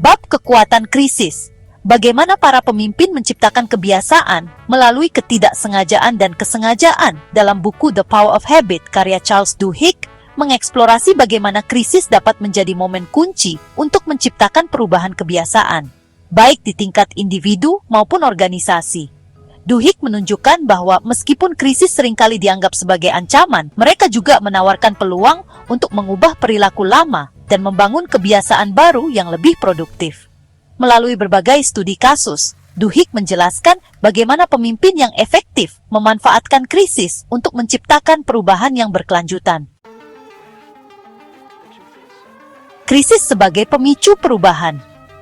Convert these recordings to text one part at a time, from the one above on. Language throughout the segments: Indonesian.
Bab kekuatan krisis. Bagaimana para pemimpin menciptakan kebiasaan melalui ketidaksengajaan dan kesengajaan dalam buku The Power of Habit karya Charles Duhigg mengeksplorasi bagaimana krisis dapat menjadi momen kunci untuk menciptakan perubahan kebiasaan, baik di tingkat individu maupun organisasi. Duhigg menunjukkan bahwa meskipun krisis seringkali dianggap sebagai ancaman, mereka juga menawarkan peluang untuk mengubah perilaku lama dan membangun kebiasaan baru yang lebih produktif. Melalui berbagai studi kasus, Duhigg menjelaskan bagaimana pemimpin yang efektif memanfaatkan krisis untuk menciptakan perubahan yang berkelanjutan. Krisis sebagai pemicu perubahan.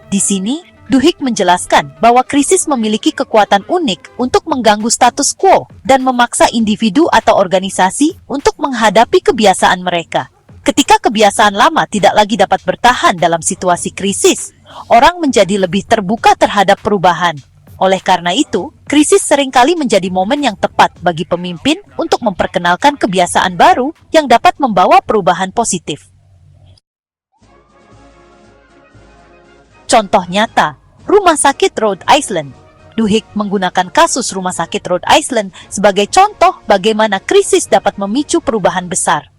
Di sini, Duhigg menjelaskan bahwa krisis memiliki kekuatan unik untuk mengganggu status quo dan memaksa individu atau organisasi untuk menghadapi kebiasaan mereka. Ketika kebiasaan lama tidak lagi dapat bertahan dalam situasi krisis, orang menjadi lebih terbuka terhadap perubahan. Oleh karena itu, krisis seringkali menjadi momen yang tepat bagi pemimpin untuk memperkenalkan kebiasaan baru yang dapat membawa perubahan positif. Contoh nyata, Rumah Sakit Rhode Island. Duhigg menggunakan kasus Rumah Sakit Rhode Island sebagai contoh bagaimana krisis dapat memicu perubahan besar.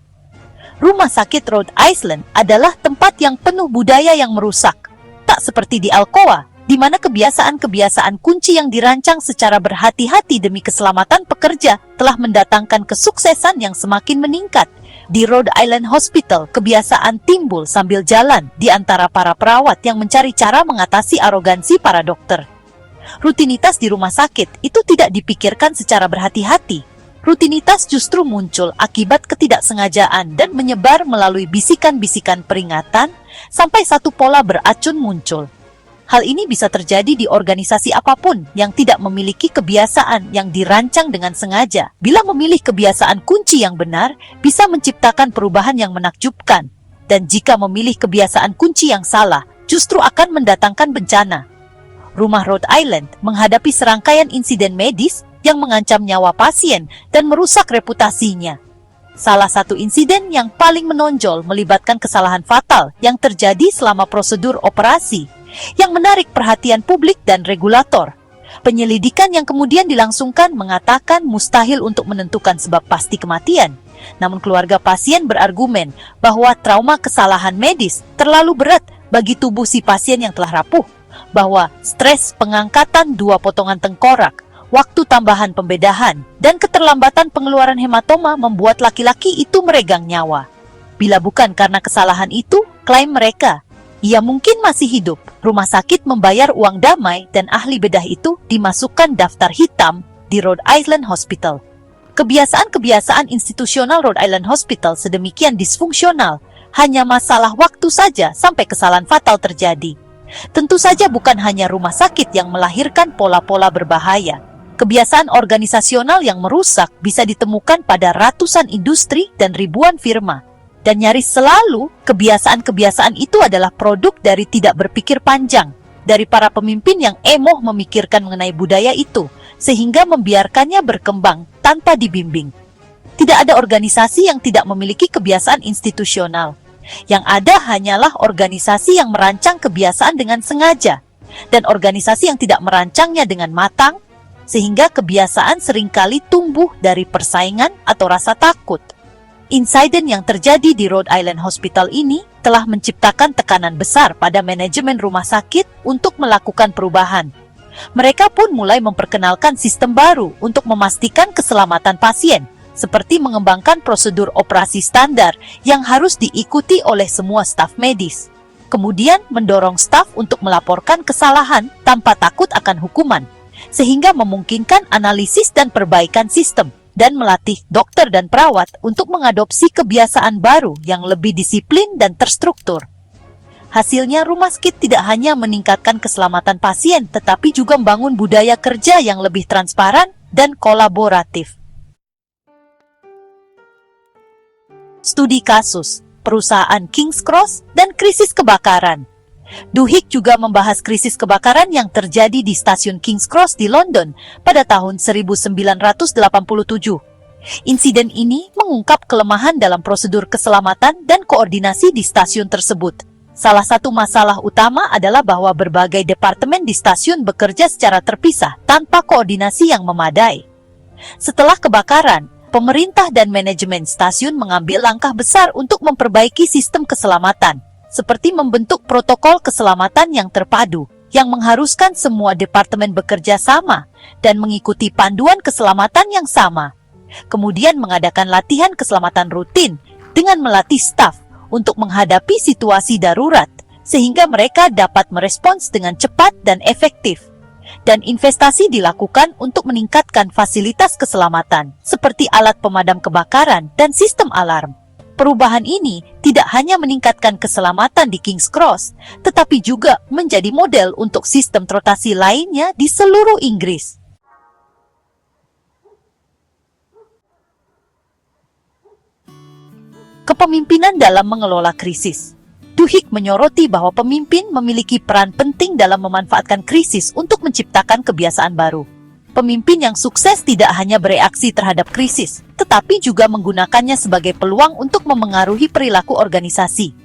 Rumah Sakit Rhode Island adalah tempat yang penuh budaya yang merusak, tak seperti di Alcoa, di mana kebiasaan-kebiasaan kunci yang dirancang secara berhati-hati demi keselamatan pekerja telah mendatangkan kesuksesan yang semakin meningkat. Di Rhode Island Hospital, kebiasaan timbul sambil jalan di antara para perawat yang mencari cara mengatasi arogansi para dokter. Rutinitas di rumah sakit itu tidak dipikirkan secara berhati-hati. Rutinitas justru muncul akibat ketidaksengajaan dan menyebar melalui bisikan-bisikan peringatan sampai satu pola beracun muncul. Hal ini bisa terjadi di organisasi apapun yang tidak memiliki kebiasaan yang dirancang dengan sengaja. Bila memilih kebiasaan kunci yang benar, bisa menciptakan perubahan yang menakjubkan. Dan jika memilih kebiasaan kunci yang salah, justru akan mendatangkan bencana. Rumah Rhode Island menghadapi serangkaian insiden medis yang mengancam nyawa pasien dan merusak reputasinya. Salah satu insiden yang paling menonjol melibatkan kesalahan fatal yang terjadi selama prosedur operasi, yang menarik perhatian publik dan regulator. Penyelidikan yang kemudian dilangsungkan mengatakan mustahil untuk menentukan sebab pasti kematian. Namun keluarga pasien berargumen bahwa trauma kesalahan medis terlalu berat bagi tubuh si pasien yang telah rapuh, bahwa stres pengangkatan 2 potongan tengkorak, waktu tambahan pembedahan, dan keterlambatan pengeluaran hematoma membuat laki-laki itu meregang nyawa. Bila bukan karena kesalahan itu, klaim mereka, ia mungkin masih hidup. Rumah sakit membayar uang damai dan ahli bedah itu dimasukkan daftar hitam di Rhode Island Hospital. Kebiasaan-kebiasaan institusional Rhode Island Hospital sedemikian disfungsional, hanya masalah waktu saja sampai kesalahan fatal terjadi. Tentu saja bukan hanya rumah sakit yang melahirkan pola-pola berbahaya. Kebiasaan organisasional yang merusak bisa ditemukan pada ratusan industri dan ribuan firma. Dan nyaris selalu, kebiasaan-kebiasaan itu adalah produk dari tidak berpikir panjang, dari para pemimpin yang emoh memikirkan mengenai budaya itu, sehingga membiarkannya berkembang tanpa dibimbing. Tidak ada organisasi yang tidak memiliki kebiasaan institusional. Yang ada hanyalah organisasi yang merancang kebiasaan dengan sengaja, dan organisasi yang tidak merancangnya dengan matang, sehingga kebiasaan seringkali tumbuh dari persaingan atau rasa takut. Insiden yang terjadi di Rhode Island Hospital ini telah menciptakan tekanan besar pada manajemen rumah sakit untuk melakukan perubahan. Mereka pun mulai memperkenalkan sistem baru untuk memastikan keselamatan pasien, seperti mengembangkan prosedur operasi standar yang harus diikuti oleh semua staf medis. Kemudian mendorong staf untuk melaporkan kesalahan tanpa takut akan hukuman, sehingga memungkinkan analisis dan perbaikan sistem, dan melatih dokter dan perawat untuk mengadopsi kebiasaan baru yang lebih disiplin dan terstruktur. Hasilnya, rumah sakit tidak hanya meningkatkan keselamatan pasien, tetapi juga membangun budaya kerja yang lebih transparan dan kolaboratif. Studi kasus, perusahaan King's Cross, dan krisis kebakaran. Duhigg juga membahas krisis kebakaran yang terjadi di stasiun King's Cross di London pada tahun 1987. Insiden ini mengungkap kelemahan dalam prosedur keselamatan dan koordinasi di stasiun tersebut, Salah satu masalah utama adalah bahwa berbagai departemen di stasiun bekerja secara terpisah tanpa koordinasi yang memadai. Setelah kebakaran, pemerintah dan manajemen stasiun mengambil langkah besar untuk memperbaiki sistem keselamatan, seperti membentuk protokol keselamatan yang terpadu, yang mengharuskan semua departemen bekerja sama dan mengikuti panduan keselamatan yang sama. Kemudian mengadakan latihan keselamatan rutin dengan melatih staf untuk menghadapi situasi darurat, sehingga mereka dapat merespons dengan cepat dan efektif. Dan investasi dilakukan untuk meningkatkan fasilitas keselamatan, seperti alat pemadam kebakaran dan sistem alarm. Perubahan ini tidak hanya meningkatkan keselamatan di King's Cross, tetapi juga menjadi model untuk sistem transportasi lainnya di seluruh Inggris. Kepemimpinan dalam mengelola krisis. Duhigg menyoroti bahwa pemimpin memiliki peran penting dalam memanfaatkan krisis untuk menciptakan kebiasaan baru. Pemimpin yang sukses tidak hanya bereaksi terhadap krisis, tetapi juga menggunakannya sebagai peluang untuk memengaruhi perilaku organisasi.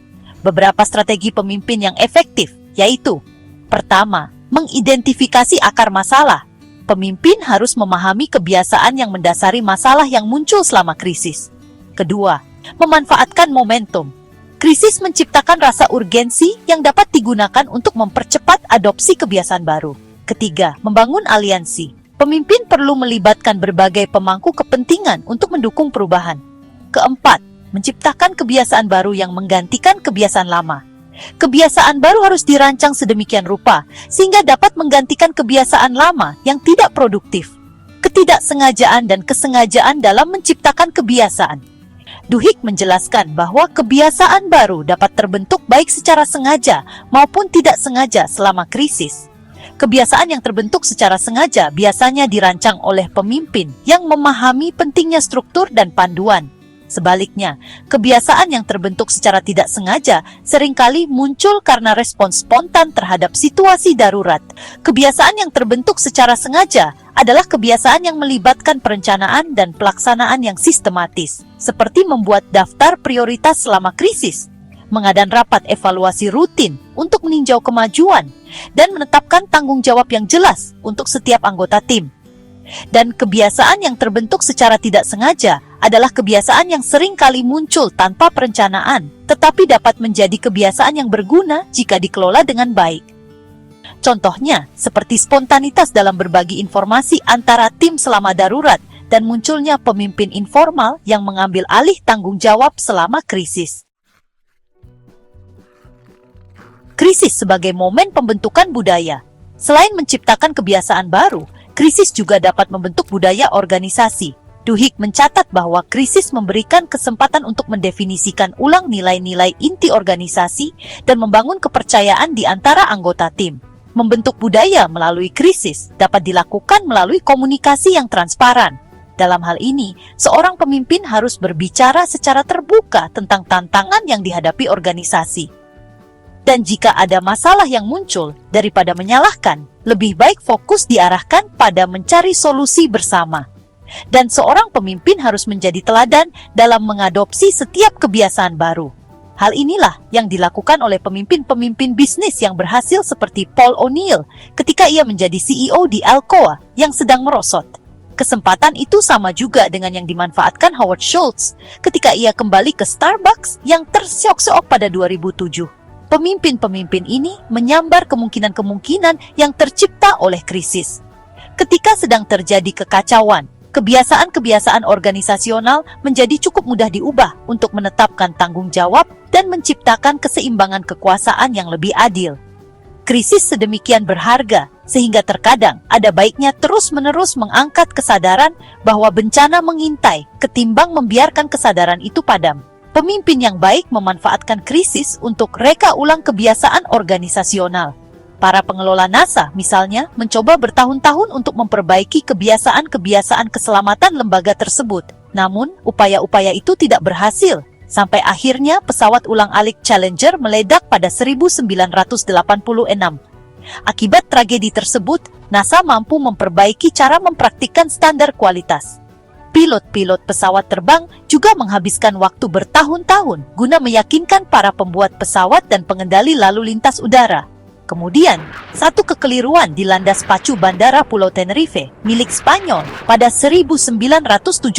Beberapa strategi pemimpin yang efektif, yaitu: pertama, mengidentifikasi akar masalah. Pemimpin harus memahami kebiasaan yang mendasari masalah yang muncul selama krisis. Kedua, memanfaatkan momentum. Krisis menciptakan rasa urgensi yang dapat digunakan untuk mempercepat adopsi kebiasaan baru. Ketiga, membangun aliansi. Pemimpin perlu melibatkan berbagai pemangku kepentingan untuk mendukung perubahan. Keempat, menciptakan kebiasaan baru yang menggantikan kebiasaan lama. Kebiasaan baru harus dirancang sedemikian rupa sehingga dapat menggantikan kebiasaan lama yang tidak produktif. Ketidaksengajaan dan kesengajaan dalam menciptakan kebiasaan. Duhigg menjelaskan bahwa kebiasaan baru dapat terbentuk baik secara sengaja maupun tidak sengaja selama krisis. Kebiasaan yang terbentuk secara sengaja biasanya dirancang oleh pemimpin yang memahami pentingnya struktur dan panduan. Sebaliknya, kebiasaan yang terbentuk secara tidak sengaja seringkali muncul karena respons spontan terhadap situasi darurat. Kebiasaan yang terbentuk secara sengaja adalah kebiasaan yang melibatkan perencanaan dan pelaksanaan yang sistematis, seperti membuat daftar prioritas selama krisis, mengadakan rapat evaluasi rutin untuk meninjau kemajuan, dan menetapkan tanggung jawab yang jelas untuk setiap anggota tim. Dan kebiasaan yang terbentuk secara tidak sengaja adalah kebiasaan yang sering kali muncul tanpa perencanaan, tetapi dapat menjadi kebiasaan yang berguna jika dikelola dengan baik. Contohnya, seperti spontanitas dalam berbagi informasi antara tim selama darurat dan munculnya pemimpin informal yang mengambil alih tanggung jawab selama krisis. Krisis sebagai momen pembentukan budaya. Selain menciptakan kebiasaan baru, krisis juga dapat membentuk budaya organisasi. Duhigg mencatat bahwa krisis memberikan kesempatan untuk mendefinisikan ulang nilai-nilai inti organisasi dan membangun kepercayaan di antara anggota tim. Membentuk budaya melalui krisis dapat dilakukan melalui komunikasi yang transparan. Dalam hal ini, seorang pemimpin harus berbicara secara terbuka tentang tantangan yang dihadapi organisasi. Dan jika ada masalah yang muncul, daripada menyalahkan, lebih baik fokus diarahkan pada mencari solusi bersama. Dan seorang pemimpin harus menjadi teladan dalam mengadopsi setiap kebiasaan baru. Hal inilah yang dilakukan oleh pemimpin-pemimpin bisnis yang berhasil seperti Paul O'Neill ketika ia menjadi CEO di Alcoa yang sedang merosot. Kesempatan itu sama juga dengan yang dimanfaatkan Howard Schultz ketika ia kembali ke Starbucks yang terseok-seok pada 2007. Pemimpin-pemimpin ini menyambar kemungkinan-kemungkinan yang tercipta oleh krisis. Ketika sedang terjadi kekacauan, kebiasaan-kebiasaan organisasional menjadi cukup mudah diubah untuk menetapkan tanggung jawab dan menciptakan keseimbangan kekuasaan yang lebih adil. Krisis sedemikian berharga, sehingga terkadang ada baiknya terus-menerus mengangkat kesadaran bahwa bencana mengintai ketimbang membiarkan kesadaran itu padam. Pemimpin yang baik memanfaatkan krisis untuk reka ulang kebiasaan organisasional. Para pengelola NASA, misalnya, mencoba bertahun-tahun untuk memperbaiki kebiasaan-kebiasaan keselamatan lembaga tersebut. Namun, upaya-upaya itu tidak berhasil, sampai akhirnya pesawat ulang-alik Challenger meledak pada 1986. Akibat tragedi tersebut, NASA mampu memperbaiki cara mempraktikkan standar kualitas. Pilot-pilot pesawat terbang juga menghabiskan waktu bertahun-tahun guna meyakinkan para pembuat pesawat dan pengendali lalu lintas udara. Kemudian, satu kekeliruan di landas pacu Bandara Pulau Tenerife milik Spanyol pada 1977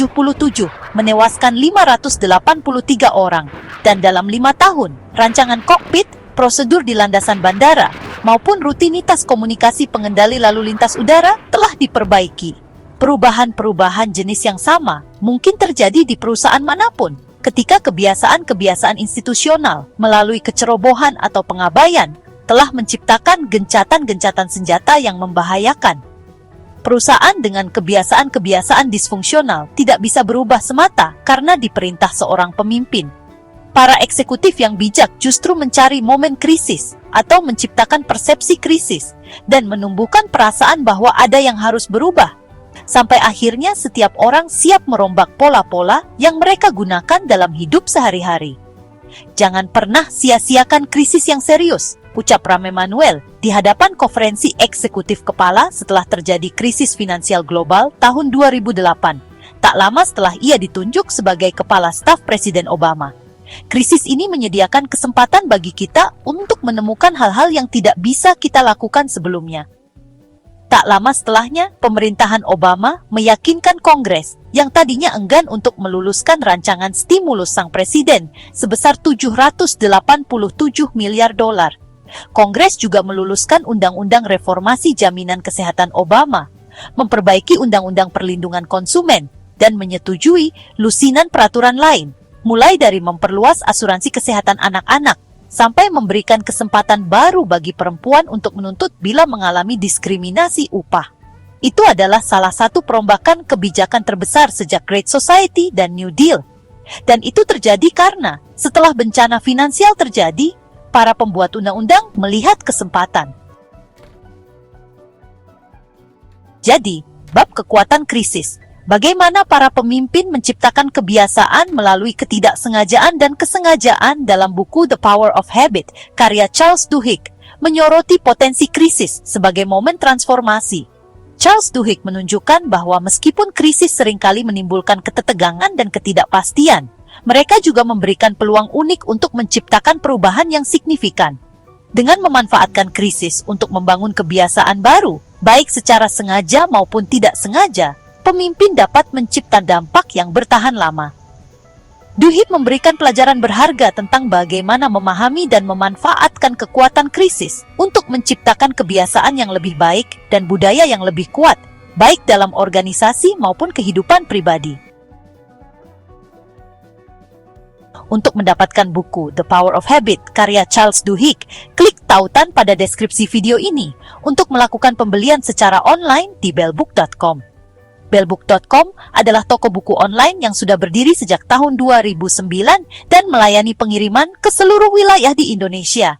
menewaskan 583 orang. Dan dalam 5 tahun, rancangan kokpit, prosedur di landasan bandara, maupun rutinitas komunikasi pengendali lalu lintas udara telah diperbaiki. Perubahan-perubahan jenis yang sama mungkin terjadi di perusahaan manapun ketika kebiasaan-kebiasaan institusional melalui kecerobohan atau pengabaian telah menciptakan gencatan-gencatan senjata yang membahayakan. Perusahaan dengan kebiasaan-kebiasaan disfungsional tidak bisa berubah semata karena diperintah seorang pemimpin. Para eksekutif yang bijak justru mencari momen krisis atau menciptakan persepsi krisis dan menumbuhkan perasaan bahwa ada yang harus berubah. Sampai akhirnya setiap orang siap merombak pola-pola yang mereka gunakan dalam hidup sehari-hari. Jangan pernah sia-siakan krisis yang serius, ucap Rame Manuel di hadapan konferensi eksekutif kepala setelah terjadi krisis finansial global tahun 2008, tak lama setelah ia ditunjuk sebagai kepala staf Presiden Obama. Krisis ini menyediakan kesempatan bagi kita untuk menemukan hal-hal yang tidak bisa kita lakukan sebelumnya. Tak lama setelahnya, pemerintahan Obama meyakinkan Kongres yang tadinya enggan untuk meluluskan rancangan stimulus sang presiden sebesar 787 miliar dolar. Kongres juga meluluskan Undang-Undang Reformasi Jaminan Kesehatan Obama, memperbaiki Undang-Undang Perlindungan Konsumen, dan menyetujui lusinan peraturan lain, mulai dari memperluas asuransi kesehatan anak-anak, sampai memberikan kesempatan baru bagi perempuan untuk menuntut bila mengalami diskriminasi upah. Itu adalah salah satu perombakan kebijakan terbesar sejak Great Society dan New Deal. Dan itu terjadi karena setelah bencana finansial terjadi, para pembuat undang-undang melihat kesempatan. Jadi, bab kekuatan krisis. Bagaimana para pemimpin menciptakan kebiasaan melalui ketidaksengajaan dan kesengajaan dalam buku The Power of Habit, karya Charles Duhigg, menyoroti potensi krisis sebagai momen transformasi. Charles Duhigg menunjukkan bahwa meskipun krisis seringkali menimbulkan ketegangan dan ketidakpastian, mereka juga memberikan peluang unik untuk menciptakan perubahan yang signifikan. Dengan memanfaatkan krisis untuk membangun kebiasaan baru, baik secara sengaja maupun tidak sengaja, pemimpin dapat menciptakan dampak yang bertahan lama. Duhigg memberikan pelajaran berharga tentang bagaimana memahami dan memanfaatkan kekuatan krisis untuk menciptakan kebiasaan yang lebih baik dan budaya yang lebih kuat, baik dalam organisasi maupun kehidupan pribadi. Untuk mendapatkan buku The Power of Habit karya Charles Duhigg, klik tautan pada deskripsi video ini untuk melakukan pembelian secara online di bellbook.com. Bellbook.com adalah toko buku online yang sudah berdiri sejak tahun 2009 dan melayani pengiriman ke seluruh wilayah di Indonesia.